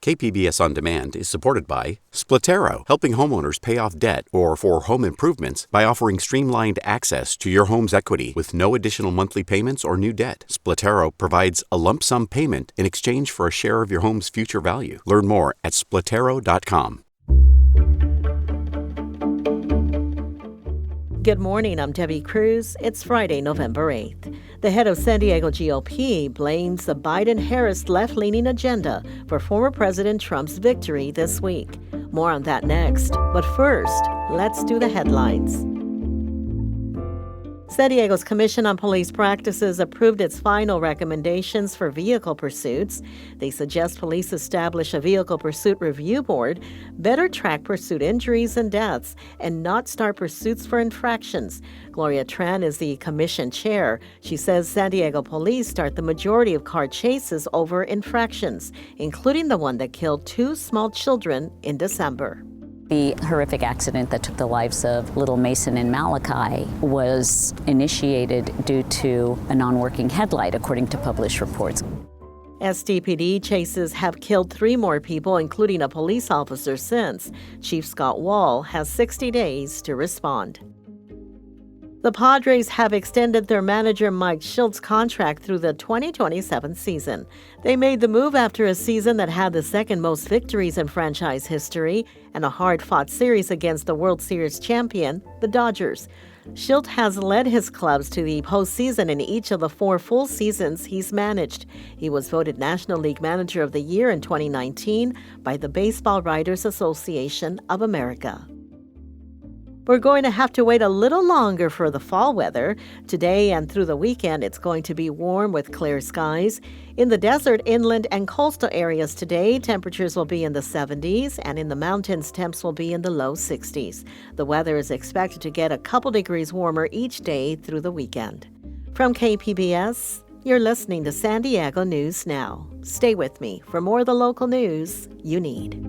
KPBS On Demand is supported by Splatero, helping homeowners pay off debt or for home improvements by offering streamlined access to your home's equity with no additional monthly payments or new debt. Splatero provides a lump sum payment in exchange for a share of your home's future value. Learn more at splatero.com. Good morning, I'm Debbie Cruz. It's Friday, November 8th. The head of San Diego GOP blames the Biden-Harris left-leaning agenda for former President Trump's victory this week. More on that next. But first, let's do the headlines. San Diego's Commission on Police Practices approved its final recommendations for vehicle pursuits. They suggest police establish a vehicle pursuit review board, better track pursuit injuries and deaths, and not start pursuits for infractions. Gloria Tran is the commission chair. She says San Diego police start the majority of car chases over infractions, including the one that killed 2 small children in December. The horrific accident that took the lives of little Mason and Malachi was initiated due to a non-working headlight, according to published reports. SDPD chases have killed 3 more people, including a police officer, since. Chief Scott Wall has 60 days to respond. The Padres have extended their manager Mike Shilt's contract through the 2027 season. They made the move after a season that had the second most victories in franchise history and a hard-fought series against the World Series champion, the Dodgers. Schilt has led his clubs to the postseason in each of the 4 full seasons he's managed. He was voted National League Manager of the Year in 2019 by the Baseball Writers Association of America. We're going to have to wait a little longer for the fall weather. Today and through the weekend, it's going to be warm with clear skies. In the desert, inland, and coastal areas today, temperatures will be in the 70s, and in the mountains, temps will be in the low 60s. The weather is expected to get a couple degrees warmer each day through the weekend. From KPBS, you're listening to San Diego News Now. Stay with me for more of the local news you need.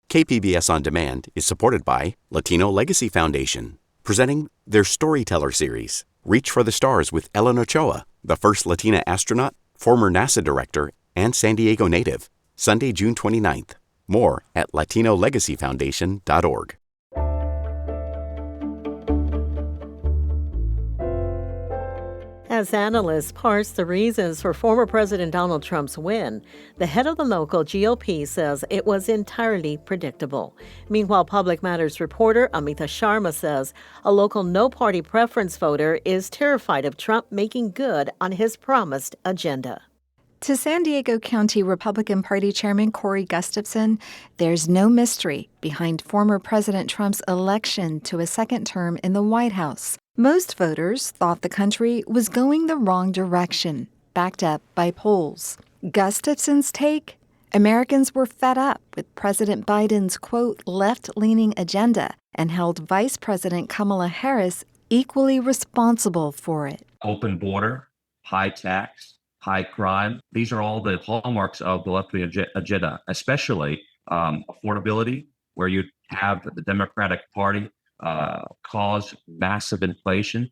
KPBS On Demand is supported by Latino Legacy Foundation, presenting their Storyteller series, Reach for the Stars with Ellen Ochoa, the first Latina astronaut, former NASA director, and San Diego native, Sunday, June 29th. More at latinolegacyfoundation.org. As analysts parse the reasons for former President Donald Trump's win, the head of the local GOP says it was entirely predictable. Meanwhile, Public Matters reporter Amita Sharma says a local no-party preference voter is terrified of Trump making good on his promised agenda. To San Diego County Republican Party Chairman Corey Gustafson, there's no mystery behind former President Trump's election to a second term in the White House. Most voters thought the country was going the wrong direction, backed up by polls. Gustafson's take? Americans were fed up with President Biden's, quote, left-leaning agenda and held Vice President Kamala Harris equally responsible for it. Open border, high tax, high crime. These are all the hallmarks of the left-wing agenda, especially affordability, where you have the Democratic Party cause massive inflation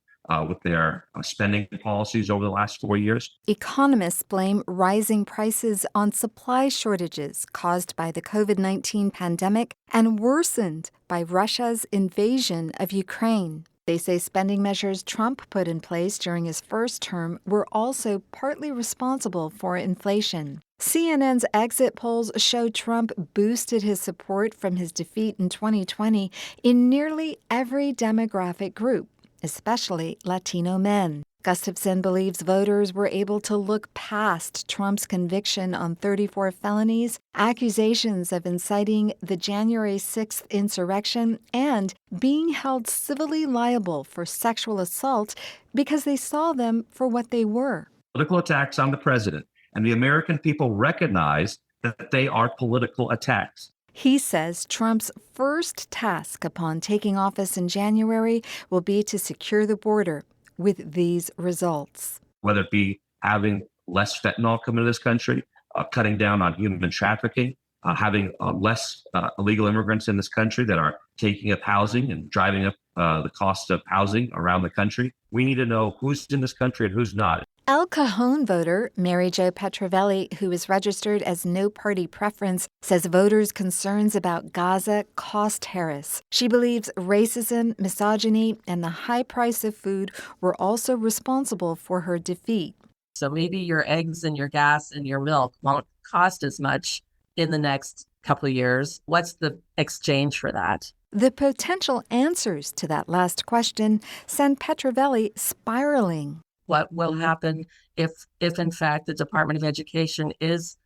with their spending policies over the last 4 years. Economists blame rising prices on supply shortages caused by the COVID-19 pandemic and worsened by Russia's invasion of Ukraine. They say spending measures Trump put in place during his first term were also partly responsible for inflation. CNN's exit polls show Trump boosted his support from his defeat in 2020 in nearly every demographic group, especially Latino men. Gustafson believes voters were able to look past Trump's conviction on 34 felonies, accusations of inciting the January 6th insurrection, and being held civilly liable for sexual assault because they saw them for what they were. Political attacks on the president, and the American people recognize that they are political attacks. He says Trump's first task upon taking office in January will be to secure the border. With these results, whether it be having less fentanyl come into this country, cutting down on human trafficking, having less illegal immigrants in this country that are taking up housing and driving up the cost of housing around the country. We need to know who's in this country and who's not. El Cajon voter Mary Jo Petrovelli, who is registered as no party preference, says voters' concerns about Gaza cost Harris. She believes racism, misogyny, and the high price of food were also responsible for her defeat. So maybe your eggs and your gas and your milk won't cost as much in the next couple of years. What's the exchange for that? The potential answers to that last question send Petrovelli spiraling. What will happen if in fact the Department of Education is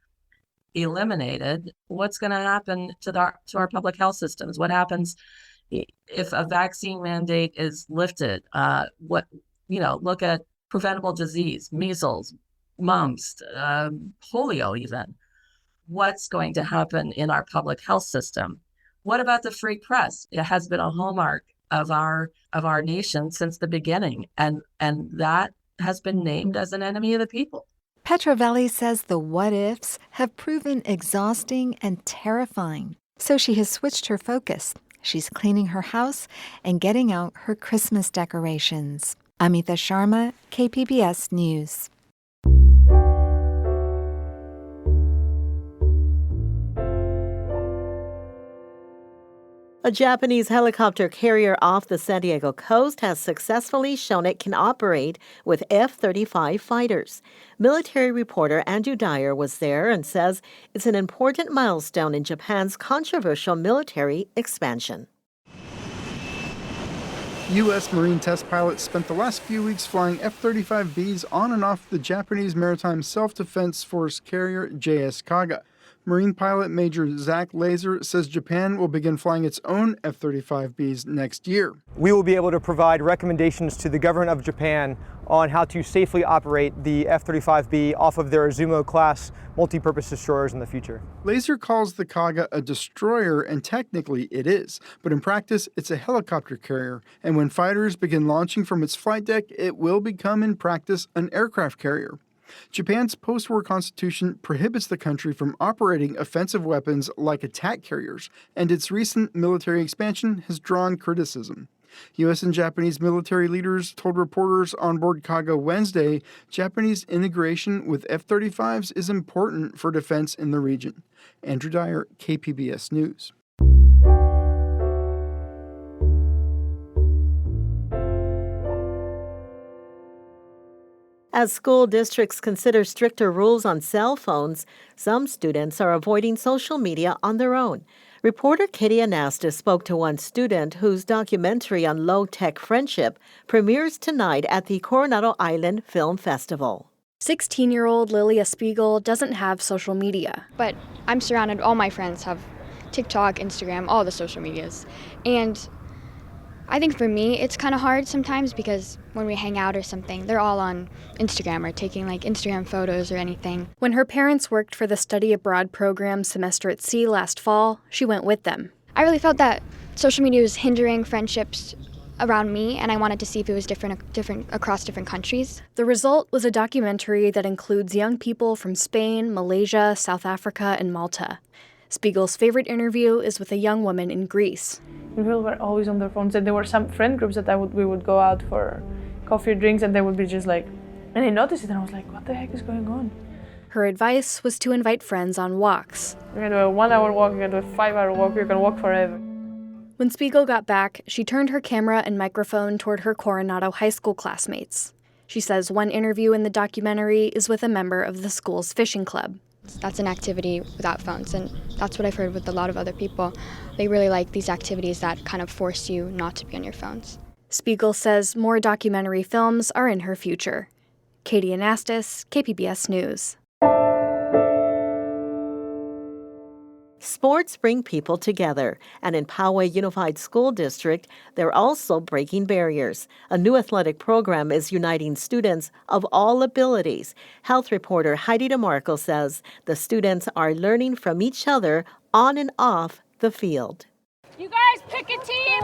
eliminated? What's going to happen to our public health systems? What happens if a vaccine mandate is lifted? Look at preventable disease, measles, mumps, polio even. What's going to happen in our public health system? What about the free press? It has been a hallmark of our nation since the beginning, and that has been named as an enemy of the people. Petrovelli says the what-ifs have proven exhausting and terrifying, so she has switched her focus. She's cleaning her house and getting out her Christmas decorations. Amita Sharma, KPBS News. A Japanese helicopter carrier off the San Diego coast has successfully shown it can operate with F-35 fighters. Military reporter Andrew Dyer was there and says it's an important milestone in Japan's controversial military expansion. U.S. Marine test pilots spent the last few weeks flying F-35Bs on and off the Japanese Maritime Self-Defense Force carrier JS Kaga. Marine pilot Major Zach Laser says Japan will begin flying its own F-35Bs next year. We will be able to provide recommendations to the government of Japan on how to safely operate the F-35B off of their Izumo-class multi-purpose destroyers in the future. Laser calls the Kaga a destroyer, and technically it is, but in practice it's a helicopter carrier, and when fighters begin launching from its flight deck, it will become in practice an aircraft carrier. Japan's post-war constitution prohibits the country from operating offensive weapons like attack carriers, and its recent military expansion has drawn criticism. U.S. and Japanese military leaders told reporters on board Kaga Wednesday Japanese integration with F-35s is important for defense in the region. Andrew Dyer, KPBS News. As school districts consider stricter rules on cell phones, some students are avoiding social media on their own. Reporter Katie Anastas spoke to one student whose documentary on low-tech friendship premieres tonight at the Coronado Island Film Festival. 16-year-old Lilia Spiegel doesn't have social media. But I'm surrounded, all my friends have TikTok, Instagram, all the social medias. And I think for me, it's kind of hard sometimes because when we hang out or something, they're all on Instagram or taking like Instagram photos or anything. When her parents worked for the study abroad program Semester at Sea last fall, she went with them. I really felt that social media was hindering friendships around me, and I wanted to see if it was different across different countries. The result was a documentary that includes young people from Spain, Malaysia, South Africa, and Malta. Spiegel's favorite interview is with a young woman in Greece. People were always on their phones, and there were some friend groups that we would go out for coffee or drinks, and they would be just like, and I noticed it, and I was like, what the heck is going on? Her advice was to invite friends on walks. You can do a 1 hour walk, you can do a 5 hour walk, you can walk forever. When Spiegel got back, she turned her camera and microphone toward her Coronado High School classmates. She says one interview in the documentary is with a member of the school's fishing club. That's an activity without phones, and that's what I've heard with a lot of other people. They really like these activities that kind of force you not to be on your phones. Spiegel says more documentary films are in her future. Katie Anastas, KPBS News. Sports bring people together, and in Poway Unified School District, they're also breaking barriers. A new athletic program is uniting students of all abilities. Health reporter Heidi DeMarco says the students are learning from each other on and off the field. You guys pick a team,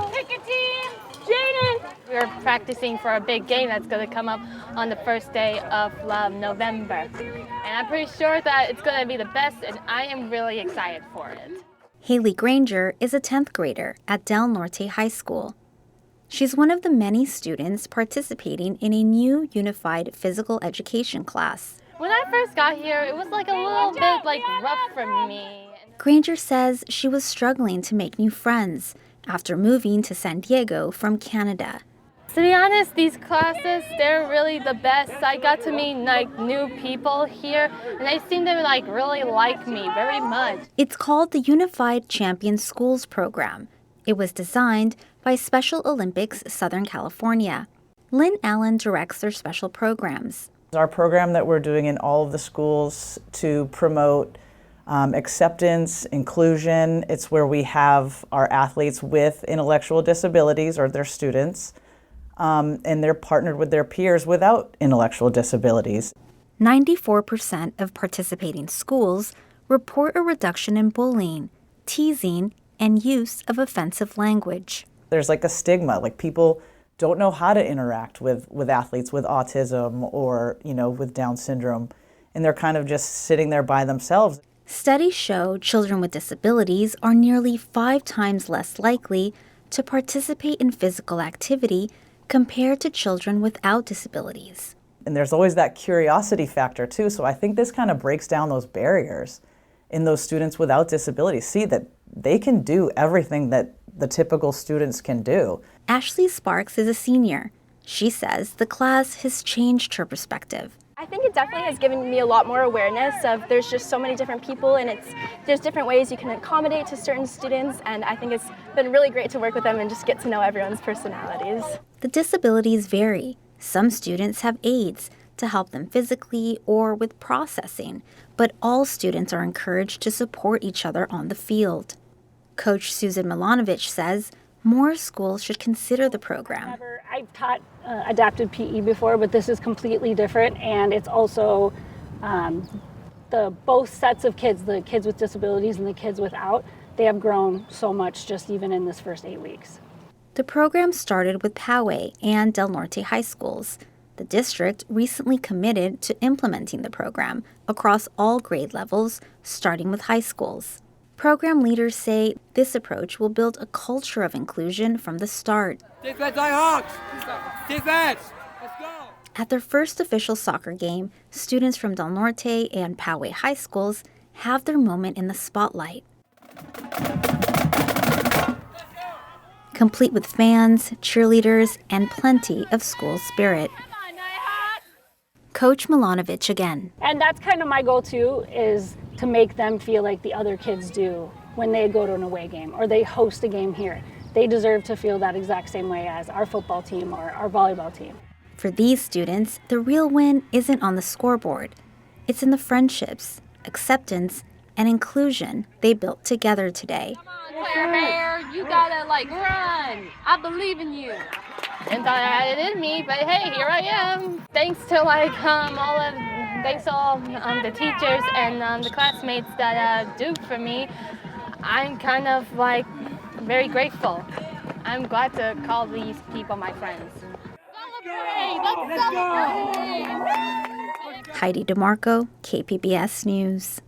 Jaden! We're practicing for a big game that's going to come up on the first day of November. And I'm pretty sure that it's going to be the best, and I am really excited for it. Haley Granger is a 10th grader at Del Norte High School. She's one of the many students participating in a new unified physical education class. When I first got here, it was like a little bit rough for me. Granger says she was struggling to make new friends after moving to San Diego from Canada. To be honest, these classes, they're really the best. I got to meet new people here, and they seem to really like me very much. It's called the Unified Champion Schools program. It was designed by Special Olympics Southern California. Lynn Allen directs their special programs. Our program that we're doing in all of the schools to promote acceptance, inclusion. It's where we have our athletes with intellectual disabilities or their students, and they're partnered with their peers without intellectual disabilities. 94% of participating schools report a reduction in bullying, teasing, and use of offensive language. There's a stigma, people don't know how to interact with athletes with autism or, with Down syndrome, and they're kind of just sitting there by themselves. Studies show children with disabilities are nearly 5 times less likely to participate in physical activity compared to children without disabilities. And there's always that curiosity factor too, so I think this kind of breaks down those barriers in those students without disabilities. See that they can do everything that the typical students can do. Ashley Sparks is a senior. She says the class has changed her perspective. I think it definitely has given me a lot more awareness of there's just so many different people, and there's different ways you can accommodate to certain students, and I think it's been really great to work with them and just get to know everyone's personalities. The disabilities vary. Some students have aids to help them physically or with processing, but all students are encouraged to support each other on the field. Coach Susan Milanovich says more schools should consider the program. I've taught adapted PE before, but this is completely different, and it's also both sets of kids, the kids with disabilities and the kids without, they have grown so much just even in this first 8 weeks. The program started with Poway and Del Norte high schools. The district recently committed to implementing the program across all grade levels, starting with high schools. Program leaders say this approach will build a culture of inclusion from the start. Defense, Hawks! Defense! Let's go! At their first official soccer game, students from Del Norte and Poway high schools have their moment in the spotlight. Complete with fans, cheerleaders, and plenty of school spirit. Coach Milanovich again. And that's kind of my go-to, is to make them feel like the other kids do when they go to an away game or they host a game here. They deserve to feel that exact same way as our football team or our volleyball team. For these students, the real win isn't on the scoreboard. It's in the friendships, acceptance, and inclusion they built together today. Come on, Claire Bear, you gotta run. I believe in you. And thought I had it in me, but hey, here I am. Thanks to all the teachers and the classmates that do for me, I'm kind of very grateful. I'm glad to call these people my friends. Let's celebrate! Heidi DeMarco, KPBS News.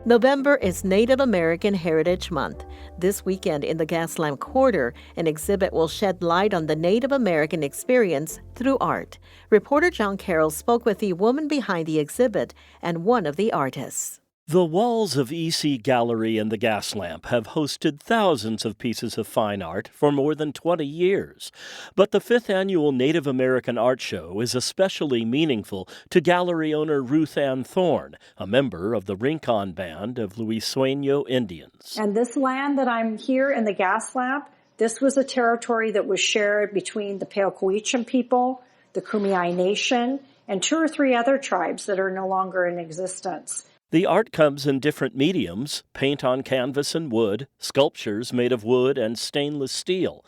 November is Native American Heritage Month. This weekend in the Gaslamp Quarter, an exhibit will shed light on the Native American experience through art. Reporter John Carroll spoke with the woman behind the exhibit and one of the artists. The walls of EC Gallery and the Gaslamp have hosted thousands of pieces of fine art for more than 20 years. But the 5th annual Native American Art Show is especially meaningful to gallery owner Ruth Ann Thorne, a member of the Rincon Band of Luissueño Indians. And this land that I'm here in the Gaslamp, this was a territory that was shared between the Pale-Coichin people, the Kumeyaay Nation, and 2 or 3 other tribes that are no longer in existence. The art comes in different mediums: paint on canvas and wood, sculptures made of wood and stainless steel.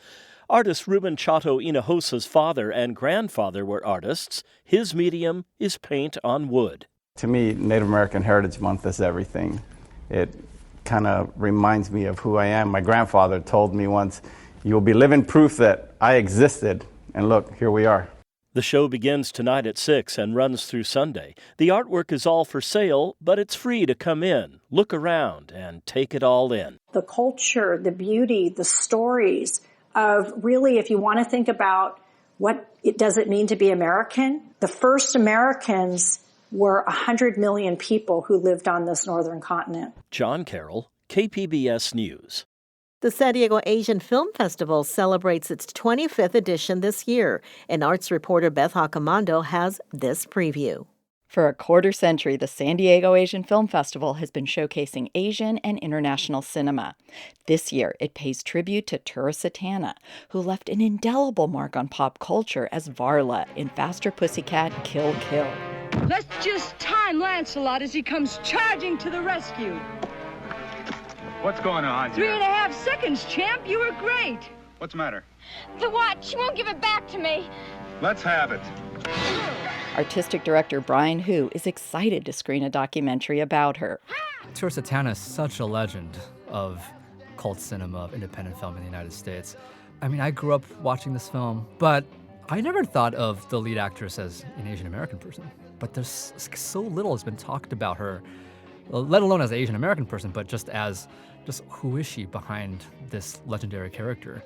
Artist Ruben Chato Hinojosa's father and grandfather were artists. His medium is paint on wood. To me, Native American Heritage Month is everything. It kind of reminds me of who I am. My grandfather told me once, "You'll be living proof that I existed." And look, here we are. The show begins tonight at 6 and runs through Sunday. The artwork is all for sale, but it's free to come in, look around, and take it all in. The culture, the beauty, the stories of really, if you want to think about what does it mean to be American, the first Americans were 100 million people who lived on this northern continent. John Carroll, KPBS News. The San Diego Asian Film Festival celebrates its 25th edition this year, and arts reporter Beth Accomando has this preview. For a quarter century, the San Diego Asian Film Festival has been showcasing Asian and international cinema. This year, it pays tribute to Tura Satana, who left an indelible mark on pop culture as Varla in Faster Pussycat Kill Kill. Let's just time Lancelot as he comes charging to the rescue. What's going on here? 3.5 seconds, champ. You were great. What's the matter? The watch. She won't give it back to me. Let's have it. Artistic director Brian Hu is excited to screen a documentary about her. Tura Satana is such a legend of cult cinema, of independent film in the United States. I mean, I grew up watching this film, but I never thought of the lead actress as an Asian American person. But there's so little has been talked about her, let alone as an Asian American person, but just who is she behind this legendary character.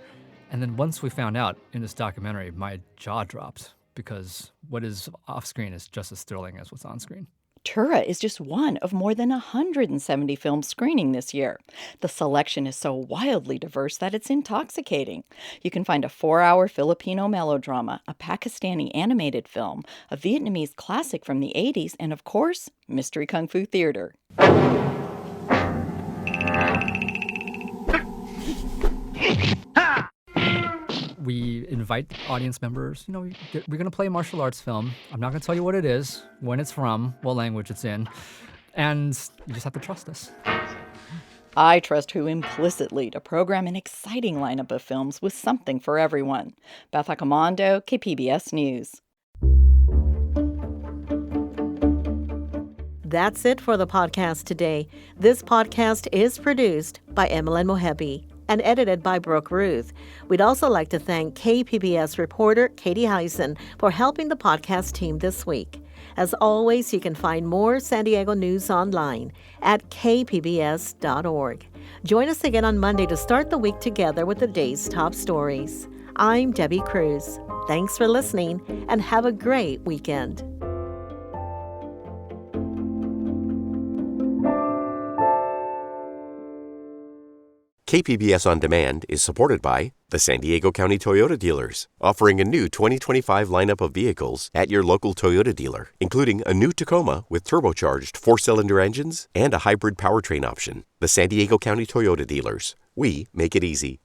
And then once we found out in this documentary, my jaw dropped, because what is off screen is just as thrilling as what's on screen. Tura is just one of more than 170 films screening this year. The selection is so wildly diverse that it's intoxicating. You can find a 4-hour Filipino melodrama, a Pakistani animated film, a Vietnamese classic from the 80s, and of course, Mystery Kung Fu Theater. We invite audience members, we're going to play a martial arts film. I'm not going to tell you what it is, when it's from, what language it's in, and you just have to trust us. I trust Hu implicitly to program an exciting lineup of films with something for everyone. Beth Accomando, KPBS News. That's it for the podcast today. This podcast is produced by Emmeline Mohebi and edited by Brooke Ruth. We'd also like to thank KPBS reporter Katie Heisen for helping the podcast team this week. As always, you can find more San Diego news online at kpbs.org. Join us again on Monday to start the week together with the day's top stories. I'm Debbie Cruz. Thanks for listening and have a great weekend. KPBS On Demand is supported by the San Diego County Toyota dealers, offering a new 2025 lineup of vehicles at your local Toyota dealer, including a new Tacoma with turbocharged 4-cylinder engines and a hybrid powertrain option. The San Diego County Toyota dealers. We make it easy.